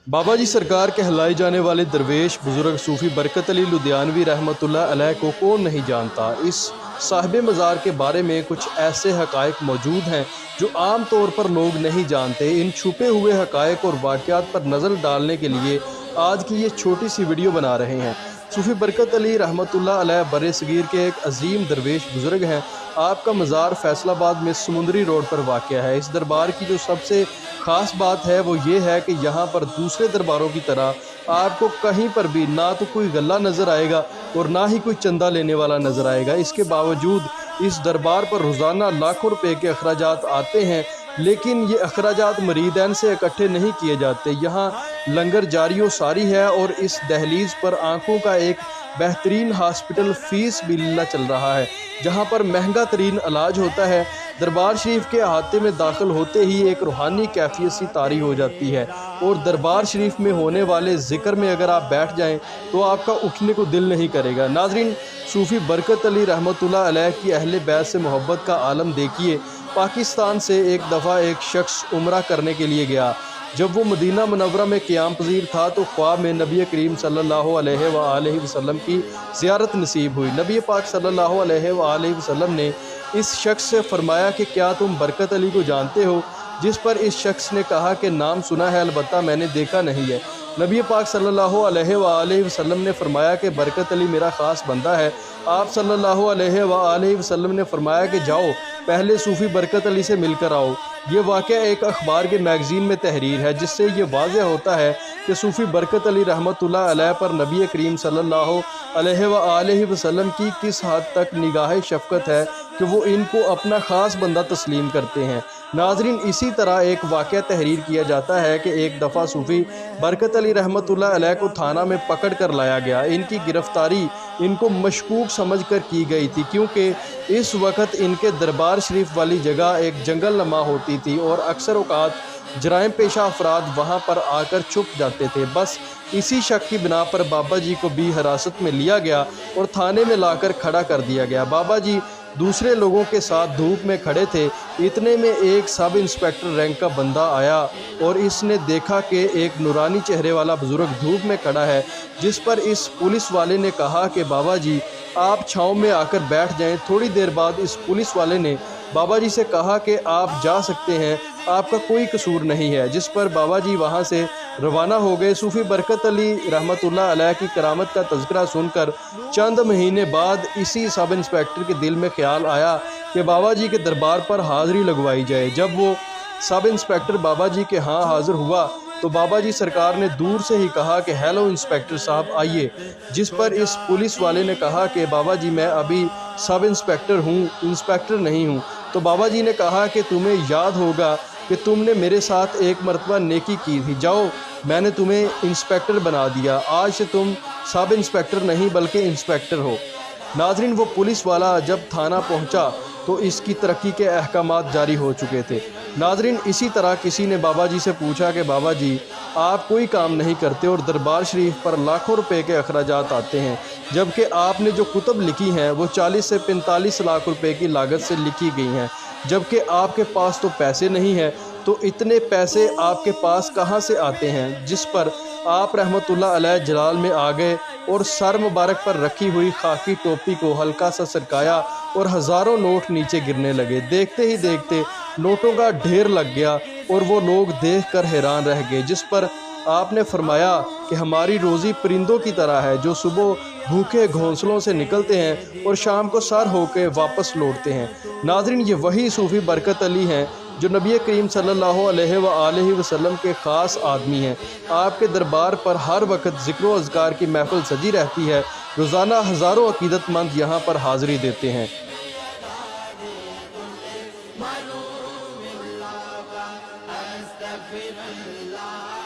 बाबा जी सरकार कहलाए जाने वाले दरवेश बुजुर्ग सूफ़ी बरकत अली लुधियानवी रहमतुल्लाह अलैह को कौन नहीं जानता। इस साहिब मज़ार के बारे में कुछ ऐसे हक़ाइक़ मौजूद हैं जो आम तौर पर लोग नहीं जानते। इन छुपे हुए हक़ाइक़ और वाक़यात पर नज़र डालने के लिए आज की ये छोटी सी वीडियो बना रहे हैं। सूफ़ी बरकत अली रहमतुल्लाह अलैह बरे-सग़ीर के एक अजीम दरवेश बुज़ुर्ग हैं। आपका मज़ार फैसलाबाद में समुंदरी रोड पर वाक़या है। इस दरबार की जो सबसे ख़ास बात है वो ये है कि यहाँ पर दूसरे दरबारों की तरह आपको कहीं पर भी ना तो कोई गल्ला नज़र आएगा और ना ही कोई चंदा लेने वाला नज़र आएगा। इसके बावजूद इस दरबार पर रोज़ाना लाखों रुपए के अखराजात आते हैं, लेकिन ये अखराजात मुरीदैन से इकट्ठे नहीं किए जाते। यहाँ लंगर जारी व सारी है और इस दहलीज पर आँखों का एक बेहतरीन हॉस्पिटल फीस बिल्ला चल रहा है, जहाँ पर महंगा तरीन इलाज होता है। दरबार शरीफ के अहाते में दाखिल होते ही एक रूहानी कैफियत सी तारी हो जाती है और दरबार शरीफ में होने वाले ज़िक्र में अगर आप बैठ जाएं तो आपका उठने को दिल नहीं करेगा। नाज़रीन, सूफ़ी बरकत अली रहमतुल्लाह अलैह की अहले बैत से मोहब्बत का आलम देखिए। पाकिस्तान से एक दफ़ा एक शख्स उम्रा करने के लिए गया। जब वो मदीना मुनव्वरा में क़याम पज़ीर था तो ख्वाब में नबी करीम सल्लल्लाहु अलैहि वसल्लम की ज़ियारत नसीब हुई। नबी पाक सल्लल्लाहु अलैहि वसल्लम ने इस शख्स से फरमाया कि क्या तुम बरकत अली को जानते हो? जिस पर इस शख्स ने कहा कि नाम सुना है, अलबत्ता मैंने देखा नहीं है। नबी पाक सल्लल्लाहु अलैहि वसल्लम ने फरमाया कि बरकत अली मेरा ख़ास बंदा है। आप सल्लल्लाहु अलैहि वसल्लम ने फरमाया कि जाओ पहले सूफ़ी बरकत अली से मिलकर आओ। ये वाक़या एक अखबार के मैगज़ीन में तहरीर है, जिससे ये वाज़ेह होता है कि सूफ़ी बरकत अली रहमतुल्लाह अलैह पर नबी करीम सल्लल्लाहु अलैहि वसल्लम की किस हद तक निगाह शफ़क़त है कि वो इनको अपना ख़ास बंदा तस्लीम करते हैं। नाज़रीन, इसी तरह एक वाक़या तहरीर किया जाता है कि एक दफ़ा सूफ़ी बरकत अली रहमतुल्लाह अलैह को थाना में पकड़ कर लाया गया। इनकी गिरफ़्तारी इनको मशकूक समझ कर की गई थी, क्योंकि इस वक्त इनके दरबार शरीफ वाली जगह एक जंगल नमा होती थी और अक्सर औक़ात जराइम पेशा अफराद वहाँ पर आकर छुप जाते थे। बस इसी शक की बिना पर बाबा जी को भी हिरासत में लिया गया और थाने में लाकर खड़ा कर दिया गया। बाबा जी दूसरे लोगों के साथ धूप में खड़े थे। इतने में एक सब इंस्पेक्टर रैंक का बंदा आया और इसने देखा कि एक नूरानी चेहरे वाला बुज़ुर्ग धूप में खड़ा है, जिस पर इस पुलिस वाले ने कहा कि बाबा जी आप छाँव में आकर बैठ जाएं। थोड़ी देर बाद इस पुलिस वाले ने बाबा जी से कहा कि आप जा सकते हैं, आपका कोई कसूर नहीं है। जिस पर बाबा जी वहाँ से रवाना हो गए। सूफ़ी बरकत अली रहमतुल्लाह अलैह की करामत का तज़किरा सुनकर चंद महीने बाद इसी सब इंस्पेक्टर के दिल में ख़्याल आया कि बाबा जी के दरबार पर हाज़िरी लगवाई जाए। जब वो सब इंस्पेक्टर बाबा जी के यहाँ हाज़िर हुआ तो बाबा जी सरकार ने दूर से ही कहा कि हेलो इंस्पेक्टर साहब आइए। जिस पर इस पुलिस वाले ने कहा कि बाबा जी मैं अभी सब इंस्पेक्टर हूँ, इंस्पेक्टर नहीं हूँ। तो बाबा जी ने कहा कि तुम्हें याद होगा कि तुमने मेरे साथ एक मरतबा नेकी की थी, जाओ मैंने तुम्हें इंस्पेक्टर बना दिया, आज से तुम सब इंस्पेक्टर नहीं बल्कि इंस्पेक्टर हो। नाज़रीन, वो पुलिस वाला जब थाना पहुंचा तो इसकी तरक्की के अहकामात जारी हो चुके थे। नाज़रीन, इसी तरह किसी ने बाबा जी से पूछा कि बाबा जी आप कोई काम नहीं करते और दरबार शरीफ पर लाखों रुपए के अखराजात आते हैं, जबकि आपने जो कुतुब लिखी हैं वो 40 से 45 लाख रुपए की लागत से लिखी गई हैं, जबकि आपके पास तो पैसे नहीं हैं, तो इतने पैसे आपके पास कहाँ से आते हैं? जिस पर आप रहमतुल्लाह अलैह जलाल में आ गए और सर मुबारक पर रखी हुई खाकी टोपी को हल्का सा सरकाया और हज़ारों नोट नीचे गिरने लगे। देखते ही देखते नोटों का ढेर लग गया और वो लोग देखकर हैरान रह गए। जिस पर आपने फरमाया कि हमारी रोज़ी परिंदों की तरह है, जो सुबह भूखे घोंसलों से निकलते हैं और शाम को सर होकर वापस लौटते हैं। नाज़रीन, ये वही सूफ़ी बरकत अली हैं जो नबी करीम सल्लल्लाहु अलैहि वसल्लम के ख़ास आदमी हैं। आपके दरबार पर हर वक्त ज़िक्र व अज़कार की महफ़िल सजी रहती है। रोज़ाना हज़ारों अक़ीदतमंद यहाँ पर हाज़िरी देते हैं। अस्तग़फिरुल्लाह